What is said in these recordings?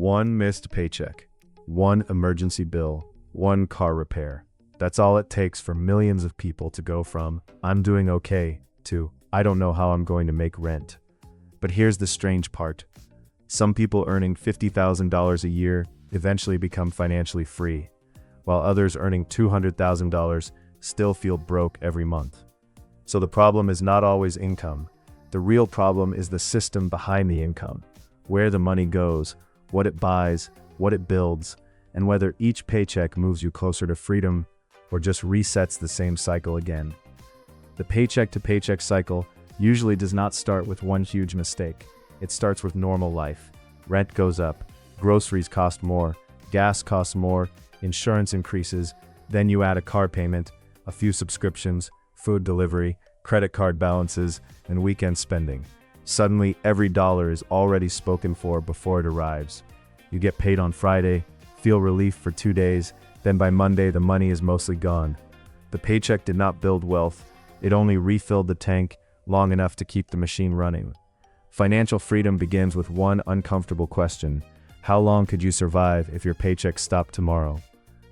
One missed paycheck, one emergency bill, one car repair. That's all it takes for millions of people to go from, "I'm doing okay," to, "I don't know how I'm going to make rent." But here's the strange part. Some people earning $50,000 a year eventually become financially free, while others earning $200,000 still feel broke every month. So the problem is not always income. The real problem is the system behind the income, where the money goes, what it buys, what it builds, and whether each paycheck moves you closer to freedom or just resets the same cycle again. The paycheck-to-paycheck cycle usually does not start with one huge mistake. It starts with normal life. Rent goes up, groceries cost more, gas costs more, insurance increases, then you add a car payment, a few subscriptions, food delivery, credit card balances, and weekend spending. Suddenly, every dollar is already spoken for before it arrives. You get paid on Friday, feel relief for 2 days, then by Monday the money is mostly gone. The paycheck did not build wealth, it only refilled the tank long enough to keep the machine running. Financial freedom begins with one uncomfortable question. How long could you survive if your paycheck stopped tomorrow?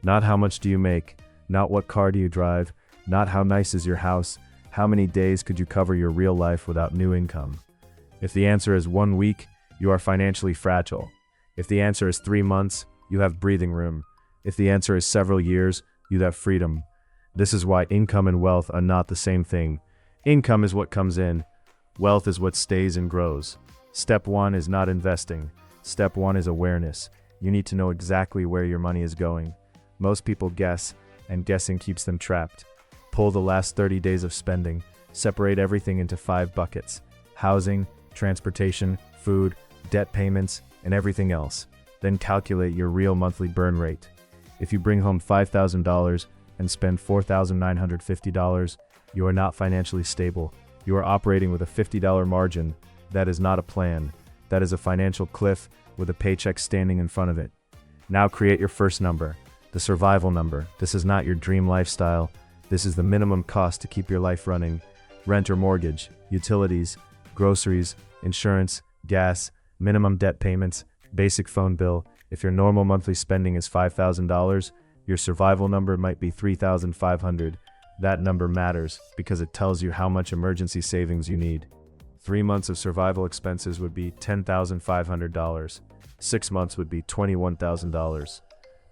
Not how much do you make, not what car do you drive, not how nice is your house, how many days could you cover your real life without new income? If the answer is 1 week, you are financially fragile. If the answer is 3 months, you have breathing room. If the answer is several years, you have freedom. This is why income and wealth are not the same thing. Income is what comes in. Wealth is what stays and grows. Step 1 is not investing. Step 1 is awareness. You need to know exactly where your money is going. Most people guess, and guessing keeps them trapped. Pull the last 30 days of spending. Separate everything into 5 buckets: housing, transportation, food, debt payments, and everything else. Then calculate your real monthly burn rate. If you bring home $5,000 and spend $4,950, you are not financially stable. You are operating with a $50 margin. That is not a plan. That is a financial cliff with a paycheck standing in front of it. Now create your first number, the survival number. This is not your dream lifestyle. This is the minimum cost to keep your life running. Rent or mortgage, utilities, groceries, insurance, gas, minimum debt payments, basic phone bill. If your normal monthly spending is $5,000, your survival number might be $3,500. That number matters because it tells you how much emergency savings you need. 3 months of survival expenses would be $10,500. 6 months would be $21,000.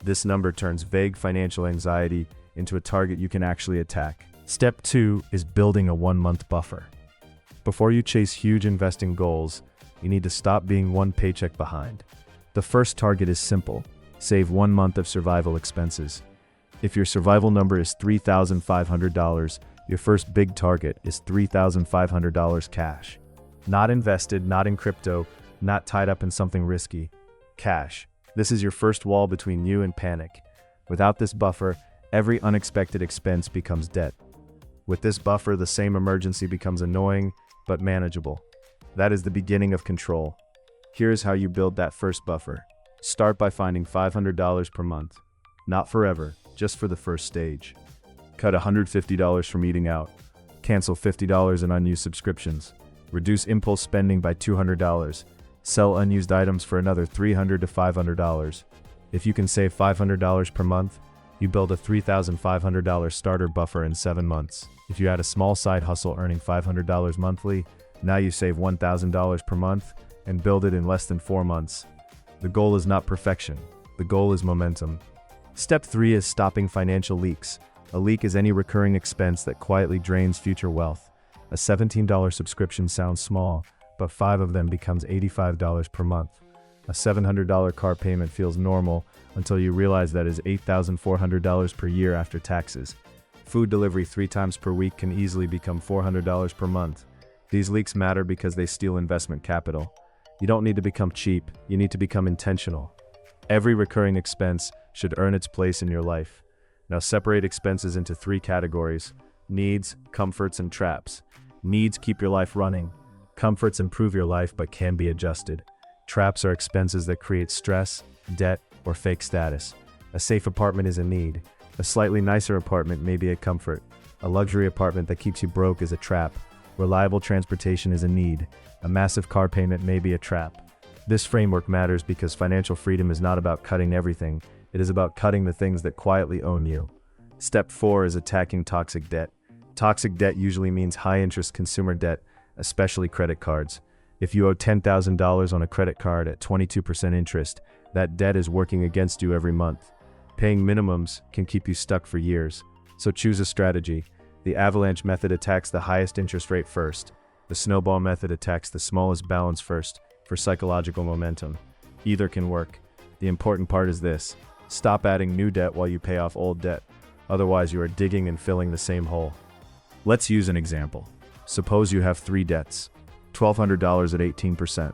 This number turns vague financial anxiety into a target you can actually attack. Step 2 is building a 1-month buffer. Before you chase huge investing goals, you need to stop being one paycheck behind. The first target is simple: save 1 month of survival expenses. If your survival number is $3,500, your first big target is $3,500 cash. Not invested, not in crypto, not tied up in something risky. Cash. This is your first wall between you and panic. Without this buffer, every unexpected expense becomes debt. With this buffer, the same emergency becomes annoying, but manageable. That is the beginning of control. Here's how you build that first buffer. Start by finding $500 per month. Not forever, just for the first stage. Cut $150 from eating out. Cancel $50 in unused subscriptions. Reduce impulse spending by $200. Sell unused items for another $300 to $500. If you can save $500 per month, you build a $3,500 starter buffer in 7 months. If you add a small side hustle earning $500 monthly, now you save $1,000 per month and build it in less than 4 months. The goal is not perfection. The goal is momentum. Step 3 is stopping financial leaks. A leak is any recurring expense that quietly drains future wealth. A $17 subscription sounds small, but 5 of them becomes $85 per month. A $700 car payment feels normal until you realize that is $8,400 per year after taxes. Food delivery 3 times per week can easily become $400 per month. These leaks matter because they steal investment capital. You don't need to become cheap, you need to become intentional. Every recurring expense should earn its place in your life. Now separate expenses into 3 categories: needs, comforts, and traps. Needs keep your life running. Comforts improve your life but can be adjusted. Traps are expenses that create stress, debt, or fake status. A safe apartment is a need. A slightly nicer apartment may be a comfort. A luxury apartment that keeps you broke is a trap. Reliable transportation is a need. A massive car payment may be a trap. This framework matters because financial freedom is not about cutting everything, it is about cutting the things that quietly own you. Step 4 is attacking toxic debt. Toxic debt usually means high-interest consumer debt, especially credit cards. If you owe $10,000 on a credit card at 22% interest, that debt is working against you every month. Paying minimums can keep you stuck for years. So choose a strategy. The avalanche method attacks the highest interest rate first. The snowball method attacks the smallest balance first for psychological momentum. Either can work. The important part is this: stop adding new debt while you pay off old debt. Otherwise, you are digging and filling the same hole. Let's use an example. Suppose you have 3 debts: $1,200 at 18%,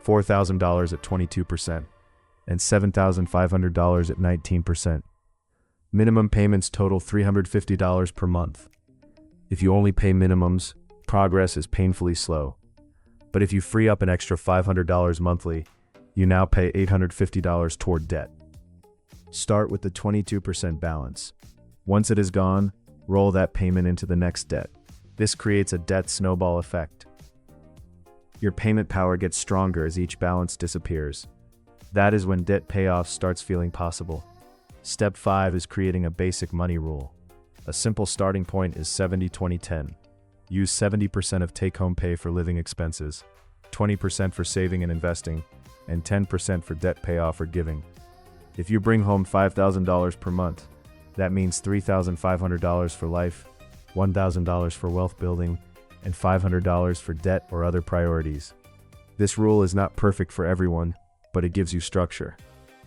$4,000 at 22%, and $7,500 at 19%. Minimum payments total $350 per month. If you only pay minimums, progress is painfully slow. But if you free up an extra $500 monthly, you now pay $850 toward debt. Start with the 22% balance. Once it is gone, roll that payment into the next debt. This creates a debt snowball effect. Your payment power gets stronger as each balance disappears. That is when debt payoff starts feeling possible. Step 5 is creating a basic money rule. A simple starting point is 70-20-10. Use 70% of take-home pay for living expenses, 20% for saving and investing, and 10% for debt payoff or giving. If you bring home $5,000 per month, that means $3,500 for life, $1,000 for wealth building, and $500 for debt or other priorities. This rule is not perfect for everyone, but it gives you structure.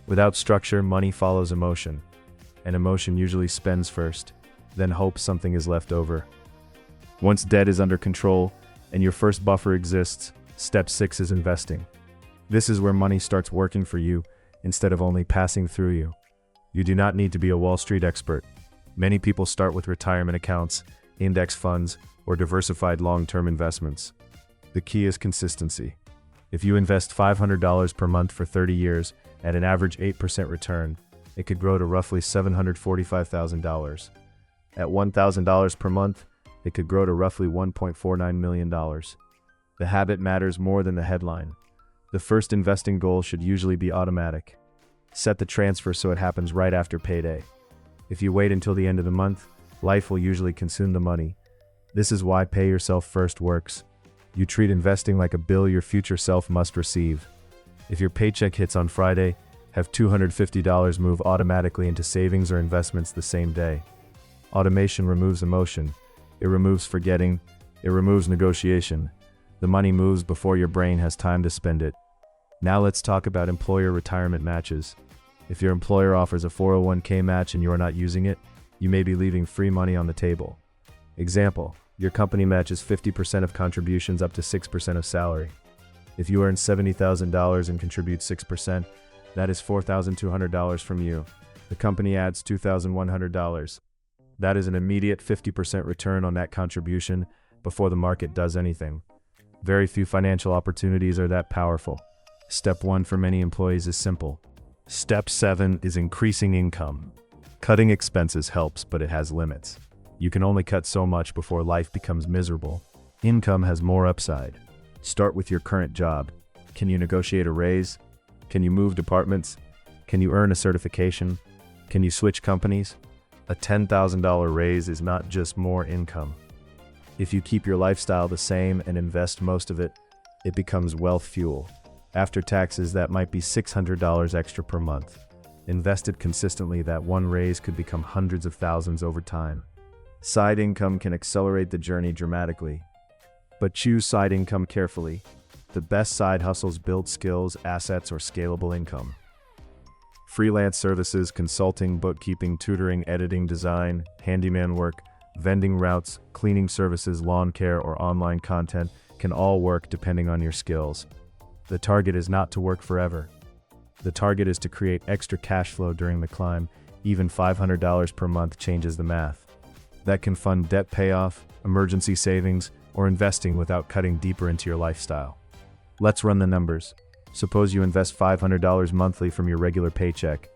Without structure, money follows emotion, and emotion usually spends first, then hopes something is left over. Once debt is under control and your first buffer exists, step 6 is investing. This is where money starts working for you instead of only passing through you. You do not need to be a Wall Street expert. Many people start with retirement accounts, index funds, or diversified long-term investments. The key is consistency. If you invest $500 per month for 30 years at an average 8% return, it could grow to roughly $745,000. At $1,000 per month, it could grow to roughly $1.49 million. The habit matters more than the headline. The first investing goal should usually be automatic. Set the transfer so it happens right after payday. If you wait until the end of the month, life will usually consume the money. This is why pay yourself first works. You treat investing like a bill your future self must receive. If your paycheck hits on Friday, have $250 move automatically into savings or investments the same day. Automation removes emotion. It removes forgetting. It removes negotiation. The money moves before your brain has time to spend it. Now let's talk about employer retirement matches. If your employer offers a 401k match and you are not using it, you may be leaving free money on the table. Example: your company matches 50% of contributions up to 6% of salary. If you earn $70,000 and contribute 6%, that is $4,200 from you. The company adds $2,100. That is an immediate 50% return on that contribution before the market does anything. Very few financial opportunities are that powerful. Step 1 for many employees is simple. Step 7 is increasing income. Cutting expenses helps, but it has limits. You can only cut so much before life becomes miserable. Income has more upside. Start with your current job. Can you negotiate a raise? Can you move departments? Can you earn a certification? Can you switch companies? A $10,000 raise is not just more income. If you keep your lifestyle the same and invest most of it, it becomes wealth fuel. After taxes, that might be $600 extra per month. Invested consistently, that one raise could become hundreds of thousands over time. Side income can accelerate the journey dramatically. But choose side income carefully. The best side hustles build skills, assets, or scalable income. Freelance services, consulting, bookkeeping, tutoring, editing, design, handyman work, vending routes, cleaning services, lawn care, or online content can all work depending on your skills. The target is not to work forever. The target is to create extra cash flow during the climb. Even $500 per month changes the math. That can fund debt payoff, emergency savings, or investing without cutting deeper into your lifestyle. Let's run the numbers. Suppose you invest $500 monthly from your regular paycheck.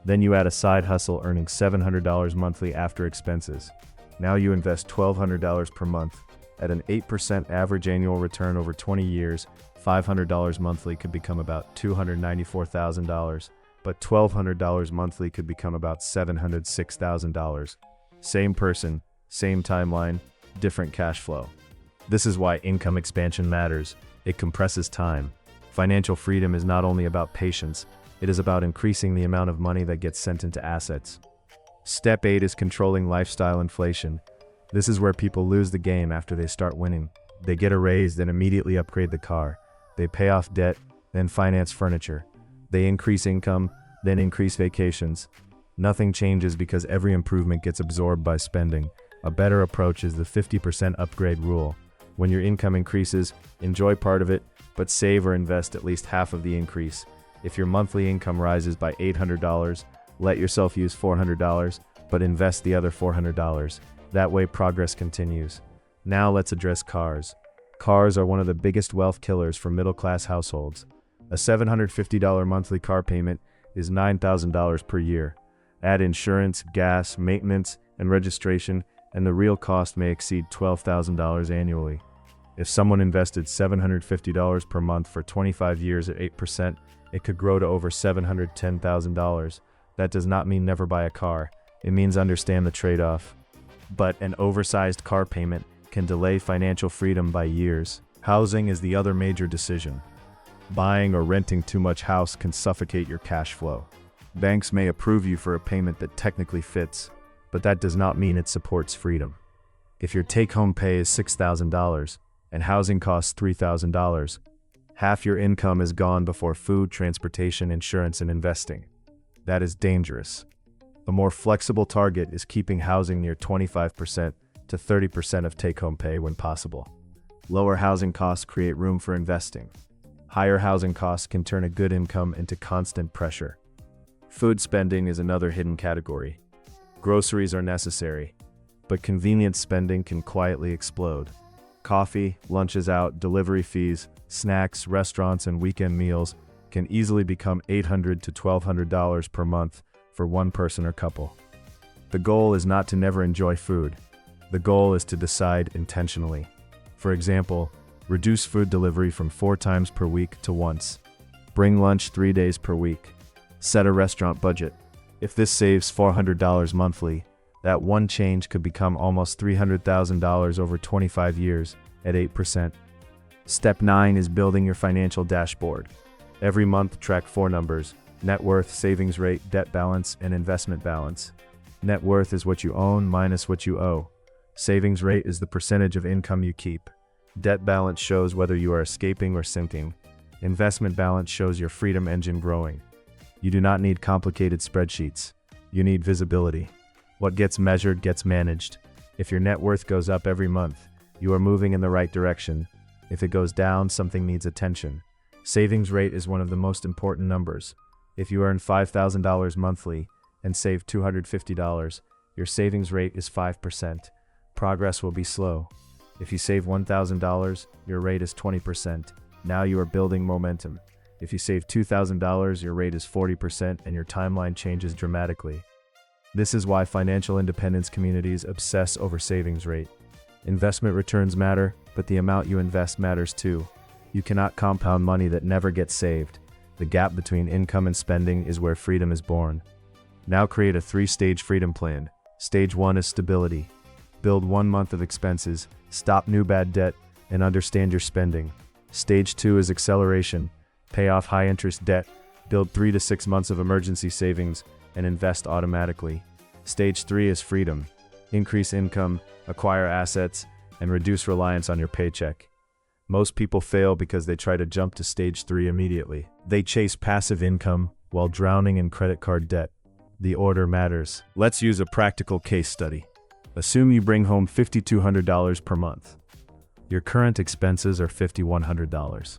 Then you add a side hustle earning $700 monthly after expenses. Now you invest $1,200 per month. At an 8% average annual return over 20 years, $500 monthly could become about $294,000, but $1,200 monthly could become about $706,000. Same person, same timeline, different cash flow. This is why income expansion matters. It compresses time. Financial freedom is not only about patience, it is about increasing the amount of money that gets sent into assets. Step 8 is controlling lifestyle inflation. This is where people lose the game after they start winning. They get a raise, then immediately upgrade the car. They pay off debt, then finance furniture. They increase income, then increase vacations. Nothing changes because every improvement gets absorbed by spending. A better approach is the 50% upgrade rule. When your income increases, enjoy part of it, but save or invest at least half of the increase. If your monthly income rises by $800, let yourself use $400, but invest the other $400. That way progress continues. Now let's address cars. Cars are one of the biggest wealth killers for middle-class households. A $750 monthly car payment is $9,000 per year. Add insurance, gas, maintenance, and registration, and the real cost may exceed $12,000 annually. If someone invested $750 per month for 25 years at 8%, it could grow to over $710,000. That does not mean never buy a car. It means understand the trade-off. But an oversized car payment can delay financial freedom by years. Housing is the other major decision. Buying or renting too much house can suffocate your cash flow. Banks may approve you for a payment that technically fits, but that does not mean it supports freedom. If your take-home pay is $6,000 and housing costs $3,000, half your income is gone before food, transportation, insurance, and investing. That is dangerous. A more flexible target is keeping housing near 25% to 30% of take-home pay when possible. Lower housing costs create room for investing. Higher housing costs can turn a good income into constant pressure. Food spending is another hidden category. Groceries are necessary, but convenience spending can quietly explode. Coffee, lunches out, delivery fees, snacks, restaurants, and weekend meals can easily become $800 to $1,200 per month for one person or couple. The goal is not to never enjoy food. The goal is to decide intentionally. For example, reduce food delivery from 4 times per week to once. Bring lunch 3 days per week. Set a restaurant budget. If this saves $400 monthly, that one change could become almost $300,000 over 25 years at 8%. Step 9 is building your financial dashboard. Every month, track 4 numbers: net worth, savings rate, debt balance, and investment balance. Net worth is what you own minus what you owe. Savings rate is the percentage of income you keep. Debt balance shows whether you are escaping or sinking. Investment balance shows your freedom engine growing. You do not need complicated spreadsheets. You need visibility. What gets measured gets managed. If your net worth goes up every month, you are moving in the right direction. If it goes down, something needs attention. Savings rate is one of the most important numbers. If you earn $5,000 monthly and save $250, your savings rate is 5%. Progress will be slow. If you save $1,000, your rate is 20%. Now you are building momentum. If you save $2,000, your rate is 40% and your timeline changes dramatically. This is why financial independence communities obsess over savings rate. Investment returns matter, but the amount you invest matters too. You cannot compound money that never gets saved. The gap between income and spending is where freedom is born. Now create a 3-stage freedom plan. Stage 1 is stability. Build 1 month of expenses, stop new bad debt, and understand your spending. Stage 2 is acceleration. Pay off high-interest debt, build 3 to 6 months of emergency savings, and invest automatically. Stage 3 is freedom. Increase income, acquire assets, and reduce reliance on your paycheck. Most people fail because they try to jump to stage 3 immediately. They chase passive income while drowning in credit card debt. The order matters. Let's use a practical case study. Assume you bring home $5,200 per month. Your current expenses are $5,100.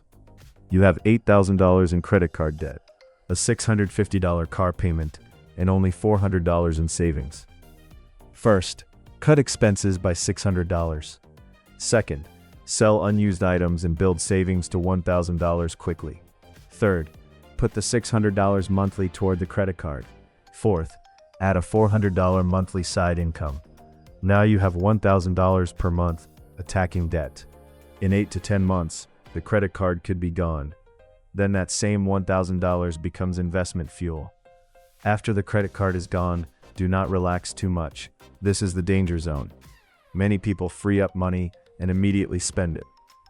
You have $8,000 in credit card debt, a $650 car payment, and only $400 in savings. First, cut expenses by $600. Second, sell unused items and build savings to $1,000 quickly. Third, put the $600 monthly toward the credit card. Fourth, add a $400 monthly side income. Now you have $1,000 per month attacking debt. In 8 to 10 months, the credit card could be gone. Then that same $1,000 becomes investment fuel. After the credit card is gone, do not relax too much. This is the danger zone. Many people free up money and immediately spend it.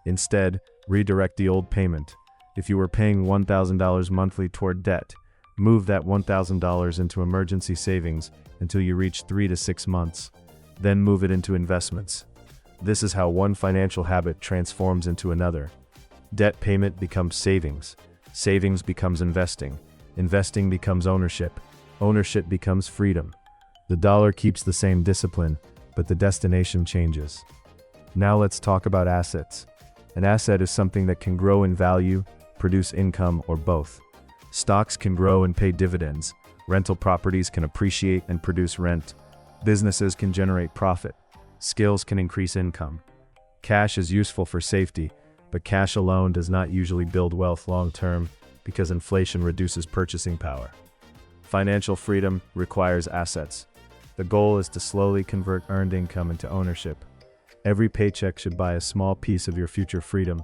Instead, redirect the old payment. If you were paying $1,000 monthly toward debt, move that $1,000 into emergency savings until you reach 3 to 6 months. Then move it into investments. This is how one financial habit transforms into another. Debt payment becomes savings. Savings becomes investing. Investing becomes ownership. Ownership becomes freedom. The dollar keeps the same discipline, but the destination changes. Now let's talk about assets. An asset is something that can grow in value, produce income, or both. Stocks can grow and pay dividends. Rental properties can appreciate and produce rent. Businesses can generate profit. Skills can increase income. Cash is useful for safety, but cash alone does not usually build wealth long term because inflation reduces purchasing power. Financial freedom requires assets. The goal is to slowly convert earned income into ownership. Every paycheck should buy a small piece of your future freedom,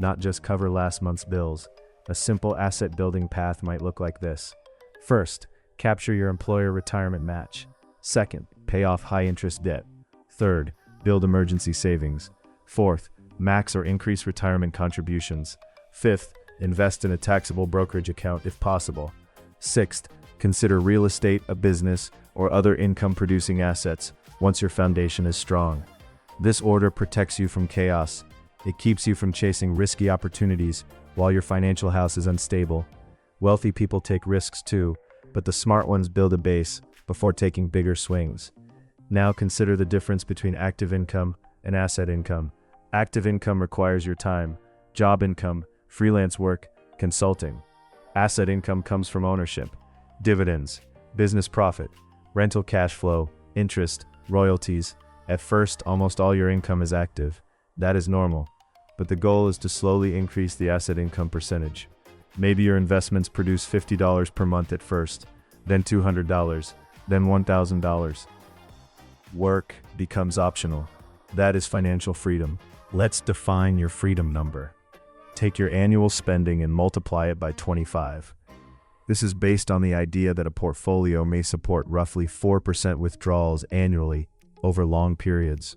not just cover last month's bills. A simple asset building path might look like this. First, capture your employer retirement match. Second, pay off high-interest debt. Third, build emergency savings. Fourth, max or increase retirement contributions. Fifth, invest in a taxable brokerage account if possible. Sixth, consider real estate, a business, or other income-producing assets once your foundation is strong. This order protects you from chaos. It keeps you from chasing risky opportunities while your financial house is unstable. Wealthy people take risks too, but the smart ones build a base before taking bigger swings. Now consider the difference between active income and asset income. Active income requires your time, job income, freelance work, consulting. Asset income comes from ownership, dividends, business profit, rental cash flow, interest, royalties. At first, almost all your income is active. That is normal, but the goal is to slowly increase the asset income percentage. Maybe your investments produce $50 per month at first, then $200, then $1,000. Work becomes optional. That is financial freedom. Let's define your freedom number. Take your annual spending and multiply it by 25. This is based on the idea that a portfolio may support roughly 4% withdrawals annually over long periods.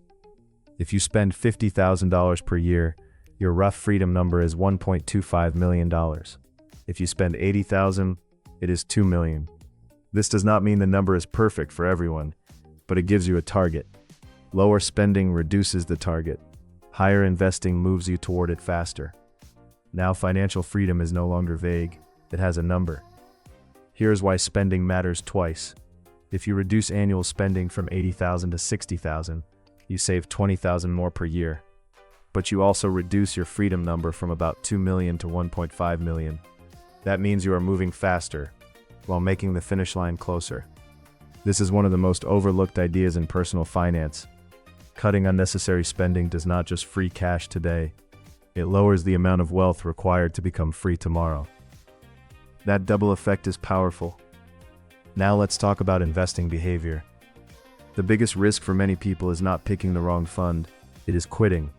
If you spend $50,000 per year, your rough freedom number is $1.25 million. If you spend $80,000, it is $2 million. This does not mean the number is perfect for everyone, but it gives you a target. Lower spending reduces the target. Higher investing moves you toward it faster. Now financial freedom is no longer vague, it has a number. Here's why spending matters twice. If you reduce annual spending from $80,000 to $60,000, you save $20,000 more per year. But you also reduce your freedom number from about 2 million to 1.5 million. That means you are moving faster, while making the finish line closer. This is one of the most overlooked ideas in personal finance. Cutting unnecessary spending does not just free cash today, it lowers the amount of wealth required to become free tomorrow. That double effect is powerful. Now let's talk about investing behavior. The biggest risk for many people is not picking the wrong fund, it is quitting.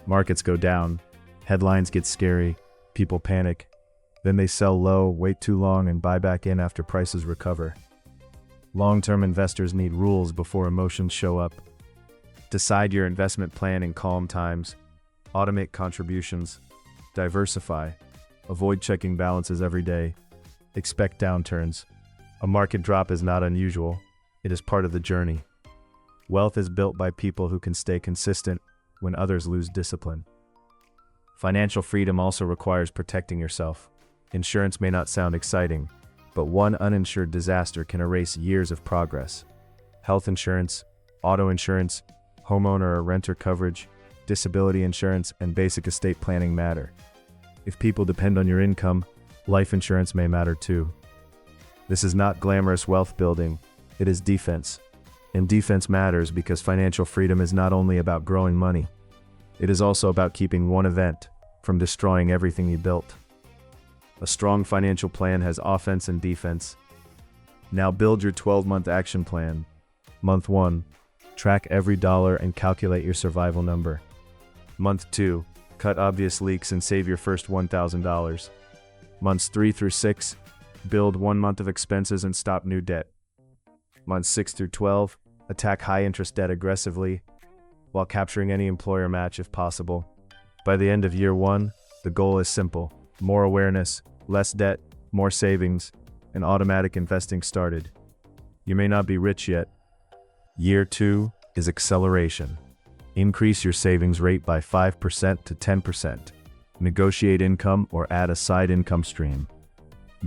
Markets go down, headlines get scary, people panic. Then they sell low, wait too long, and buy back in after prices recover. Long-term investors need rules before emotions show up. Decide your investment plan in calm times. Automate contributions. Diversify. Avoid checking balances every day. Expect downturns. A market drop is not unusual. It is part of the journey. Wealth is built by people who can stay consistent when others lose discipline. Financial freedom also requires protecting yourself. Insurance may not sound exciting, but one uninsured disaster can erase years of progress. Health insurance, auto insurance, homeowner or renter coverage, disability insurance, and basic estate planning matter. If people depend on your income, life insurance may matter too. This is not glamorous wealth building, it is defense. And defense matters because financial freedom is not only about growing money, it is also about keeping one event from destroying everything you built. A strong financial plan has offense and defense. Now build your 12-month action plan. Month 1, track every dollar and calculate your survival number. Month 2, Cut obvious leaks and save your first $1,000. Months 3 through 6, build 1 month of expenses and stop new debt. Months 6 through 12, attack high-interest debt aggressively while capturing any employer match if possible. By the end of year 1, the goal is simple: more awareness, less debt, more savings, and automatic investing started. You may not be rich yet. Year 2 is acceleration. Increase your savings rate by 5% to 10%. Negotiate income or add a side income stream.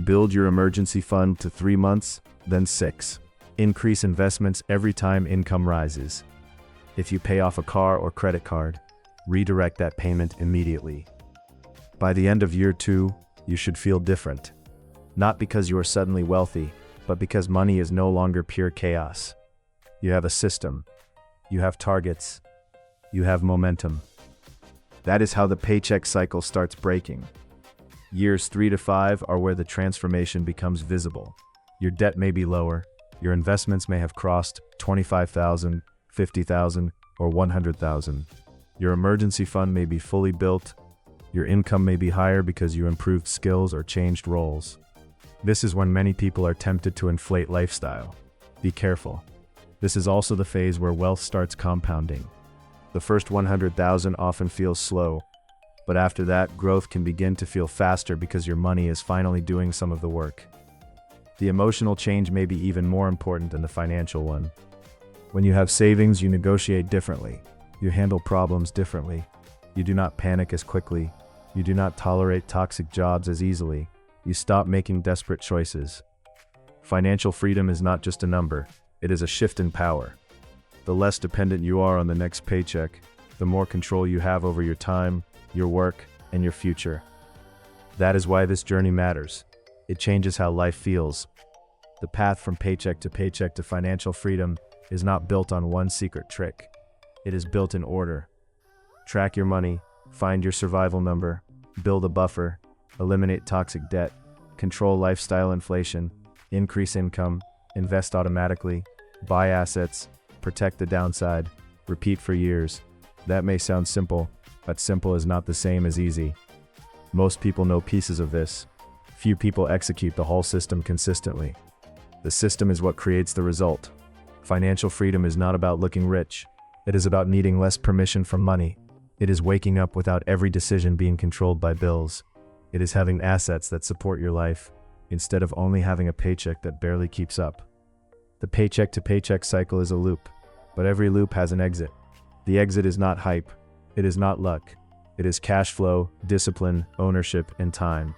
Build your emergency fund to 3 months, then 6. Increase investments every time income rises. If you pay off a car or credit card, redirect that payment immediately. By the end of year 2, you should feel different. Not because you are suddenly wealthy, but because money is no longer pure chaos. You have a system. You have targets. You have momentum. That is how the paycheck cycle starts breaking. Years 3 to 5 are where the transformation becomes visible. Your debt may be lower. Your investments may have crossed $25,000, $50,000, or $100,000. Your emergency fund may be fully built. Your income may be higher because you improved skills or changed roles. This is when many people are tempted to inflate lifestyle. Be careful. This is also the phase where wealth starts compounding. The first $100,000 often feels slow, but after that, growth can begin to feel faster because your money is finally doing some of the work. The emotional change may be even more important than the financial one. When you have savings, you negotiate differently. You handle problems differently. You do not panic as quickly. You do not tolerate toxic jobs as easily. You stop making desperate choices. Financial freedom is not just a number, it is a shift in power. The less dependent you are on the next paycheck, the more control you have over your time, your work, and your future. That is why this journey matters. It changes how life feels. The path from paycheck to financial freedom is not built on one secret trick. It is built in order. Track your money, find your survival number, build a buffer, eliminate toxic debt, control lifestyle inflation, increase income, invest automatically, buy assets, protect the downside, repeat for years. That may sound simple, but simple is not the same as easy. Most people know pieces of this. Few people execute the whole system consistently. The system is what creates the result. Financial freedom is not about looking rich. It is about needing less permission from money. It is waking up without every decision being controlled by bills. It is having assets that support your life, instead of only having a paycheck that barely keeps up. The paycheck to paycheck cycle is a loop, but every loop has an exit. The exit is not hype. It is not luck. It is cash flow, discipline, ownership, and time.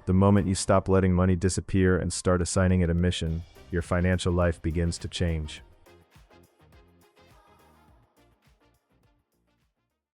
The moment you stop letting money disappear and start assigning it a mission, your financial life begins to change.